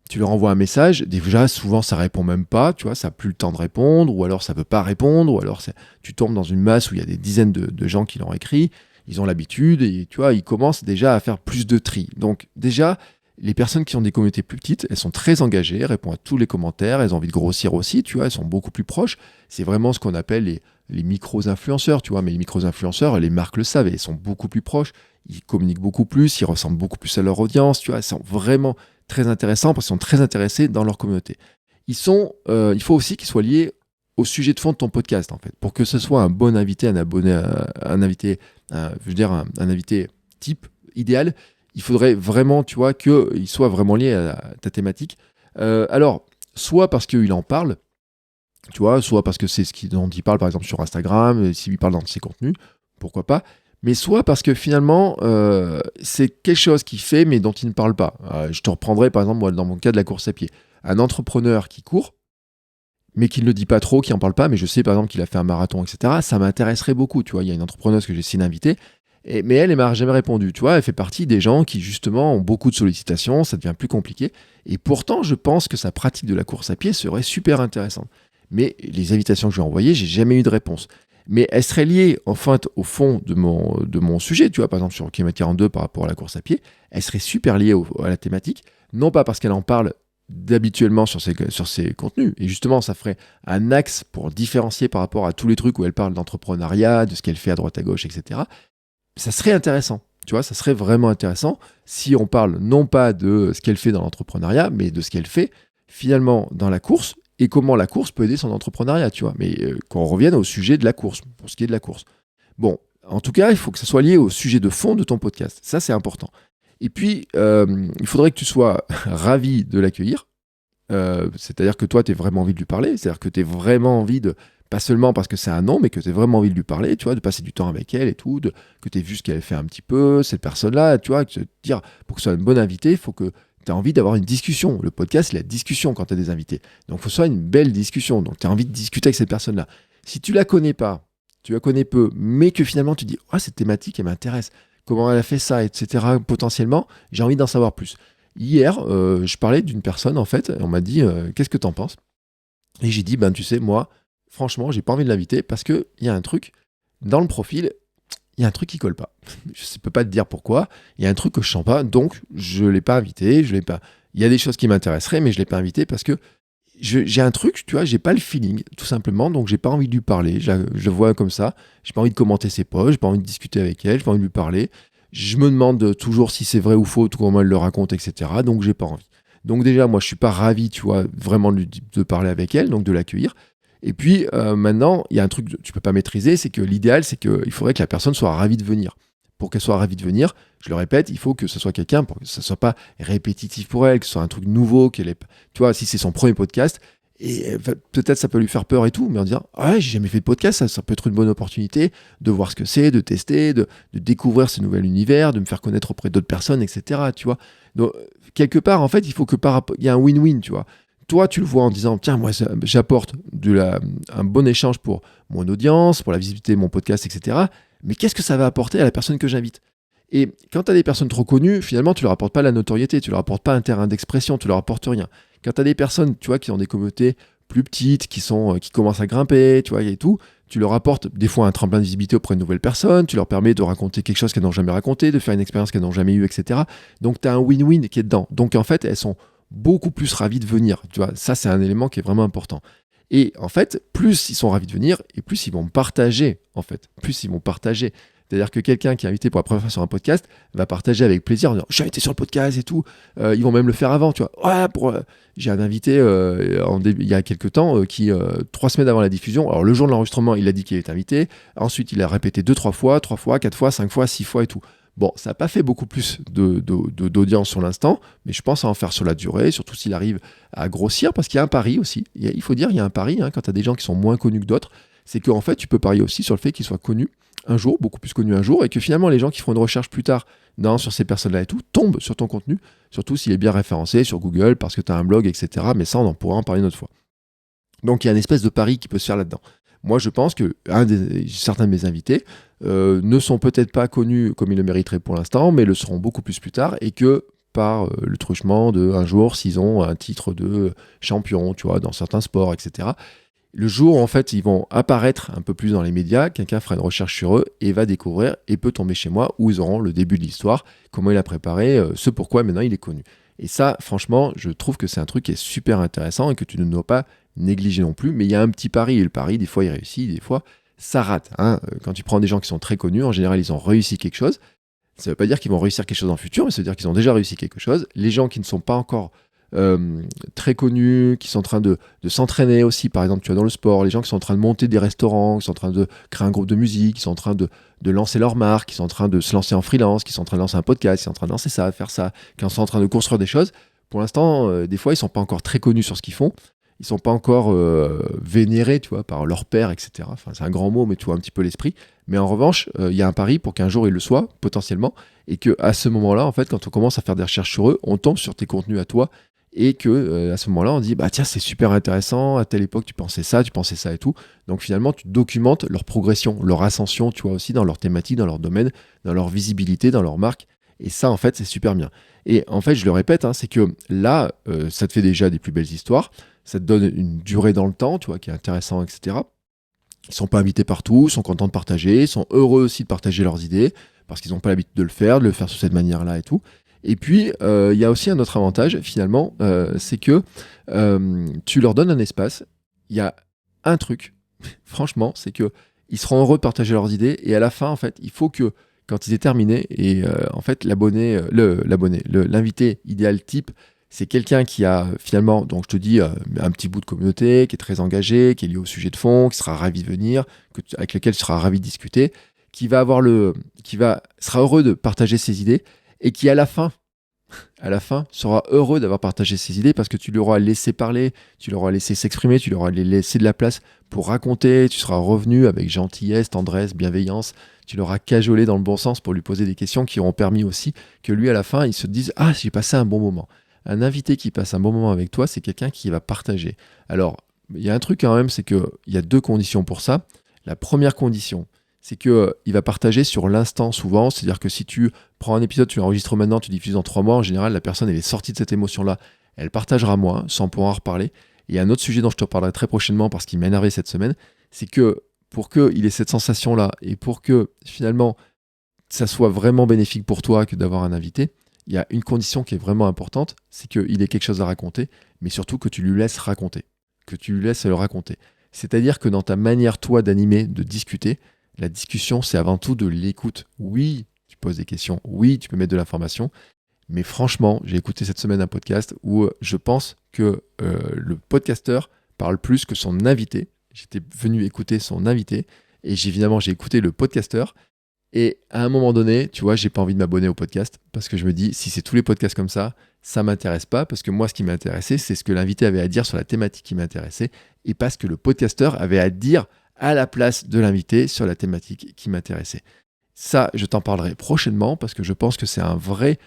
Tu leur envoies un message, déjà, souvent, ça répond même pas, tu vois, ça n'a plus le temps de répondre, ou alors ça peut pas répondre, ou alors tu tombes dans une masse où il y a des dizaines de gens qui l'ont écrit, ils ont l'habitude, et tu vois, ils commencent déjà à faire plus de tri. Donc, déjà, les personnes qui ont des communautés plus petites, elles sont très engagées, elles répondent à tous les commentaires, elles ont envie de grossir aussi, tu vois, elles sont beaucoup plus proches. C'est vraiment ce qu'on appelle les micros-influenceurs, tu vois, mais les micros-influenceurs, les marques le savent, et ils sont beaucoup plus proches, ils communiquent beaucoup plus, ils ressemblent beaucoup plus à leur audience, tu vois, ils sont vraiment très intéressants parce qu'ils sont très intéressés dans leur communauté. Il faut aussi qu'ils soient liés au sujet de fond de ton podcast, en fait, pour que ce soit un bon invité, un invité type idéal. Il faudrait vraiment, tu vois, qu'il soit vraiment lié à ta thématique. Alors, soit parce qu'il en parle, tu vois, soit parce que c'est dont il parle, par exemple, sur Instagram, s'il parle dans ses contenus, pourquoi pas, mais soit parce que finalement, c'est quelque chose qu'il fait, mais dont il ne parle pas. Je te reprendrai, par exemple, moi, dans mon cas de la course à pied. Un entrepreneur qui court, mais qui ne le dit pas trop, qui n'en parle pas, mais je sais, par exemple, qu'il a fait un marathon, etc., ça m'intéresserait beaucoup, tu vois. Il y a une entrepreneuse que j'ai essayé d'inviter, mais elle m'a jamais répondu, tu vois. Elle fait partie des gens qui, justement, ont beaucoup de sollicitations, ça devient plus compliqué, et pourtant, je pense que sa pratique de la course à pied serait super intéressante. Mais les invitations que je lui ai envoyées, j'ai jamais eu de réponse. Mais elle serait liée, en fait, au fond de mon sujet, tu vois, par exemple sur km 42 par rapport à la course à pied, elle serait super liée à la thématique, non pas parce qu'elle en parle d'habituellement sur ses contenus, et justement, ça ferait un axe pour différencier par rapport à tous les trucs où elle parle d'entrepreneuriat, de ce qu'elle fait à droite à gauche, etc. Ça serait intéressant, tu vois, ça serait vraiment intéressant si on parle non pas de ce qu'elle fait dans l'entrepreneuriat, mais de ce qu'elle fait finalement dans la course, et comment la course peut aider son entrepreneuriat, tu vois. Mais qu'on revienne au sujet de la course, pour ce qui est de la course. Bon, en tout cas, il faut que ça soit lié au sujet de fond de ton podcast. Ça, c'est important. Et puis, il faudrait que tu sois ravi de l'accueillir. C'est-à-dire que toi, tu as vraiment envie de lui parler. C'est-à-dire que tu as vraiment envie de, pas seulement parce que c'est un nom, mais que tu as vraiment envie de lui parler, tu vois, de passer du temps avec elle et tout, que tu aies vu ce qu'elle fait un petit peu, cette personne-là, tu vois, dire, pour que ce soit une bonne invitée, il faut que tu as envie d'avoir une discussion. Le podcast, c'est la discussion quand tu as des invités. Donc, il faut que ce soit une belle discussion. Donc, tu as envie de discuter avec cette personne-là. Si tu la connais pas, tu la connais peu, mais que finalement, tu dis, cette thématique, elle m'intéresse. Comment elle a fait ça, etc. Potentiellement, j'ai envie d'en savoir plus. Hier, je parlais d'une personne, en fait, on m'a dit qu'est-ce que t'en penses? Et j'ai dit, ben tu sais, moi, franchement, j'ai pas envie de l'inviter parce qu'il y a un truc, dans le profil, il y a un truc qui colle pas. Je ne peux pas te dire pourquoi, il y a un truc que je sens pas, donc je l'ai pas invité, je l'ai pas. Il y a des choses qui m'intéresseraient, mais je l'ai pas invité parce que j'ai un truc, tu vois, j'ai pas le feeling, tout simplement, donc j'ai pas envie de lui parler. Je le vois comme ça, j'ai pas envie de commenter ses posts, j'ai pas envie de discuter avec elle, j'ai pas envie de lui parler. Je me demande toujours si c'est vrai ou faux, tout comment elle le raconte, etc. Donc j'ai pas envie. Donc déjà, moi, je suis pas ravi, tu vois, vraiment de parler avec elle, donc de l'accueillir. Et puis maintenant, il y a un truc que tu peux pas maîtriser, c'est que l'idéal, c'est qu'il faudrait que la personne soit ravie de venir. Pour qu'elle soit ravie de venir, je le répète, il faut que ce soit quelqu'un, pour que ce soit pas répétitif pour elle, que ce soit un truc nouveau, qu'elle ait, tu vois, si c'est son premier podcast, et peut-être ça peut lui faire peur et tout, mais en disant, ah ouais, j'ai jamais fait de podcast, ça peut être une bonne opportunité de voir ce que c'est, de tester, de découvrir ce nouvel univers, de me faire connaître auprès d'autres personnes, etc. Tu vois. Donc, quelque part, en fait, il faut que il y a un win-win, tu vois. Toi, tu le vois en disant, tiens, moi, j'apporte un bon échange pour mon audience, pour la visibilité de mon podcast, etc. Mais qu'est-ce que ça va apporter à la personne que j'invite? Et quand tu as des personnes trop connues, finalement, tu leur apportes pas la notoriété, tu leur apportes pas un terrain d'expression, tu leur apportes rien. Quand tu as des personnes, tu vois, qui ont des communautés plus petites, qui commencent à grimper, tu vois, et tout, tu leur apportes des fois un tremplin de visibilité auprès de nouvelles personnes, tu leur permets de raconter quelque chose qu'elles n'ont jamais raconté, de faire une expérience qu'elles n'ont jamais eue, etc. Donc tu as un win-win qui est dedans. Donc en fait, elles sont beaucoup plus ravis de venir. Tu vois, ça, c'est un élément qui est vraiment important. Et en fait, plus ils sont ravis de venir, et plus ils vont partager, en fait. Plus ils vont partager. C'est-à-dire que quelqu'un qui est invité pour la première fois sur un podcast va partager avec plaisir en disant « j'ai invité sur le podcast et tout ». Ils vont même le faire avant, tu vois. Ouais, j'ai un invité il y a quelques temps qui, 3 semaines avant la diffusion, alors le jour de l'enregistrement, il a dit qu'il était invité. Ensuite, il a répété 2, 3 fois, 3 fois, 4 fois, 5 fois, 6 fois et tout. Bon, ça n'a pas fait beaucoup plus d'audience sur l'instant, mais je pense à en faire sur la durée, surtout s'il arrive à grossir, parce qu'il y a un pari aussi. Il faut dire, il y a un pari, hein, quand tu as des gens qui sont moins connus que d'autres, c'est qu'en fait, tu peux parier aussi sur le fait qu'ils soient connus un jour, beaucoup plus connus un jour, et que finalement, les gens qui feront une recherche plus tard sur ces personnes-là et tout, tombent sur ton contenu, surtout s'il est bien référencé sur Google, parce que tu as un blog, etc. Mais ça, on en pourra en parler une autre fois. Donc, il y a une espèce de pari qui peut se faire là-dedans. Moi, je pense que certains de mes invités ne sont peut-être pas connus comme ils le mériteraient pour l'instant, mais le seront beaucoup plus tard, et que par le truchement de un jour, s'ils ont un titre de champion, tu vois, dans certains sports, etc., le jour où en fait ils vont apparaître un peu plus dans les médias, quelqu'un fera une recherche sur eux et va découvrir et peut tomber chez moi où ils auront le début de l'histoire, comment il a préparé, ce pourquoi maintenant il est connu. Et ça, franchement, je trouve que c'est un truc qui est super intéressant et que tu ne dois pas négliger non plus. Mais il y a un petit pari, et le pari, des fois il réussit, des fois ça rate. Hein. Quand tu prends des gens qui sont très connus, en général ils ont réussi quelque chose. Ça ne veut pas dire qu'ils vont réussir quelque chose dans le futur, mais ça veut dire qu'ils ont déjà réussi quelque chose. Les gens qui ne sont pas encore très connus, qui sont en train de s'entraîner aussi, par exemple, tu vois, dans le sport, les gens qui sont en train de monter des restaurants, qui sont en train de créer un groupe de musique, qui sont en train de lancer leur marque, qui sont en train de se lancer en freelance, qui sont en train de lancer un podcast, qui sont en train de lancer ça, faire ça, qui sont en train de construire des choses. Pour l'instant, des fois, ils sont pas encore très connus sur ce qu'ils font. Ils sont pas encore vénérés, tu vois, par leur père, etc. Enfin, c'est un grand mot, mais tu vois un petit peu l'esprit. Mais en revanche, il y a un pari pour qu'un jour ils le soient, potentiellement, et qu'à ce moment-là, en fait, quand on commence à faire des recherches sur eux, on tombe sur tes contenus à toi, et que à ce moment-là, on dit bah tiens, c'est super intéressant, à telle époque tu pensais ça et tout. Donc finalement, tu documentes leur progression, leur ascension, tu vois, aussi dans leur thématique, dans leur domaine, dans leur visibilité, dans leur marque. Et ça, en fait, c'est super bien. Et en fait, je le répète, hein, c'est que là, ça te fait déjà des plus belles histoires, ça te donne une durée dans le temps, tu vois, qui est intéressant, etc. Ils sont pas invités partout, ils sont contents de partager, ils sont heureux aussi de partager leurs idées, parce qu'ils n'ont pas l'habitude de le faire sous cette manière-là et tout. Et puis, il y a aussi un autre avantage, finalement, c'est que tu leur donnes un espace. Il y a un truc, franchement, c'est que ils seront heureux de partager leurs idées. Et à la fin, en fait, il faut que, quand ils aient terminé, et en fait, l'invité idéal type, c'est quelqu'un qui a finalement, donc je te dis, un petit bout de communauté, qui est très engagé, qui est lié au sujet de fond, qui sera ravi de venir, avec lequel tu seras ravi de discuter, sera heureux de partager ses idées, et qui à la fin, sera heureux d'avoir partagé ses idées parce que tu lui auras laissé parler, tu lui auras laissé s'exprimer, tu lui auras laissé de la place pour raconter, tu seras revenu avec gentillesse, tendresse, bienveillance, tu l'auras cajolé dans le bon sens pour lui poser des questions qui auront permis aussi que lui, à la fin, il se dise « Ah, j'ai passé un bon moment ». Un invité qui passe un bon moment avec toi, c'est quelqu'un qui va partager. Alors, il y a un truc quand même, c'est qu'il y a 2 conditions pour ça. La première condition, c'est que il va partager sur l'instant souvent. C'est-à-dire que si tu prends un épisode, tu l'enregistres maintenant, tu diffuses dans 3 mois, en général, la personne elle est sortie de cette émotion-là, elle partagera moins, sans pouvoir en reparler. Et un autre sujet dont je te parlerai très prochainement, parce qu'il m'a énervé cette semaine, c'est que pour qu'il ait cette sensation-là, et pour que finalement ça soit vraiment bénéfique pour toi que d'avoir un invité, il y a une condition qui est vraiment importante, c'est qu'il ait quelque chose à raconter, mais surtout que tu lui laisses raconter, que tu lui laisses le raconter. C'est-à-dire que dans ta manière, toi, d'animer, de discuter, la discussion, c'est avant tout de l'écoute. Oui, tu poses des questions, oui, tu peux mettre de l'information, mais franchement, j'ai écouté cette semaine un podcast où je pense que le podcasteur parle plus que son invité. J'étais venu écouter son invité, et évidemment, j'ai écouté le podcasteur. Et à un moment donné, tu vois, j'ai pas envie de m'abonner au podcast parce que je me dis, si c'est tous les podcasts comme ça m'intéresse pas parce que moi, ce qui m'intéressait, c'est ce que l'invité avait à dire sur la thématique qui m'intéressait et pas ce que le podcasteur avait à dire à la place de l'invité sur la thématique qui m'intéressait. Ça, je t'en parlerai prochainement parce que je pense que c'est un vrai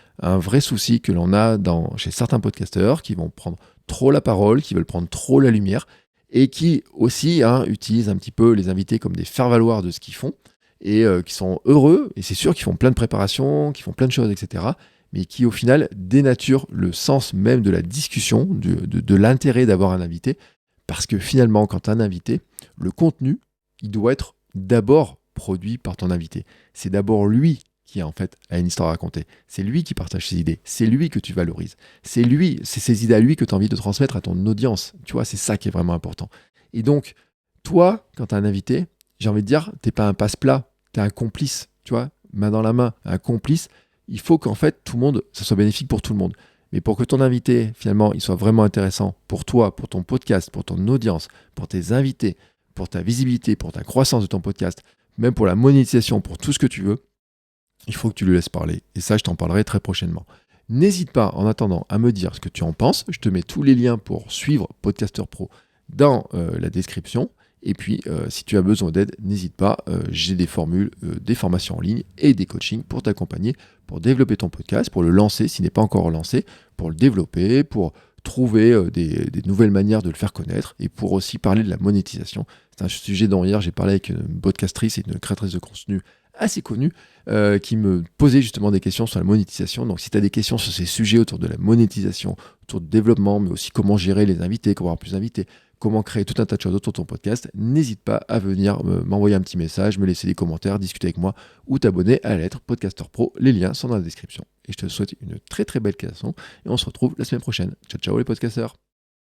souci que l'on a chez certains podcasteurs qui vont prendre trop la parole, qui veulent prendre trop la lumière et qui aussi utilisent un petit peu les invités comme des faire-valoir de ce qu'ils font et qui sont heureux, et c'est sûr qu'ils font plein de préparations, qu'ils font plein de choses, etc., mais qui au final dénaturent le sens même de la discussion, de l'intérêt d'avoir un invité, parce que finalement, quand tu as un invité, le contenu, il doit être d'abord produit par ton invité. C'est d'abord lui qui en fait a une histoire à raconter. C'est lui qui partage ses idées, c'est lui que tu valorises, c'est ses idées à lui que tu as envie de transmettre à ton audience. Tu vois, c'est ça qui est vraiment important. Et donc, toi, quand tu as un invité, j'ai envie de dire, t'es pas un passe-plat, t'es un complice, tu vois, main dans la main, un complice. Il faut qu'en fait, tout le monde, ça soit bénéfique pour tout le monde. Mais pour que ton invité, finalement, il soit vraiment intéressant pour toi, pour ton podcast, pour ton audience, pour tes invités, pour ta visibilité, pour ta croissance de ton podcast, même pour la monétisation, pour tout ce que tu veux, il faut que tu lui laisses parler. Et ça, je t'en parlerai très prochainement. N'hésite pas, en attendant, à me dire ce que tu en penses. Je te mets tous les liens pour suivre Podcaster Pro dans la description. Et puis, si tu as besoin d'aide, n'hésite pas. J'ai des formules, des formations en ligne et des coachings pour t'accompagner, pour développer ton podcast, pour le lancer s'il n'est pas encore lancé, pour le développer, pour trouver des nouvelles manières de le faire connaître et pour aussi parler de la monétisation. C'est un sujet dont hier j'ai parlé avec une podcastrice et une créatrice de contenu assez connue qui me posait justement des questions sur la monétisation. Donc si tu as des questions sur ces sujets autour de la monétisation, autour du développement, mais aussi comment gérer les invités, comment avoir plus d'invités, comment créer tout un tas de choses autour de ton podcast, n'hésite pas à venir m'envoyer un petit message, me laisser des commentaires, discuter avec moi ou t'abonner à la lettre Podcaster Pro. Les liens sont dans la description. Et je te souhaite une très très belle création et on se retrouve la semaine prochaine. Ciao ciao les podcasteurs.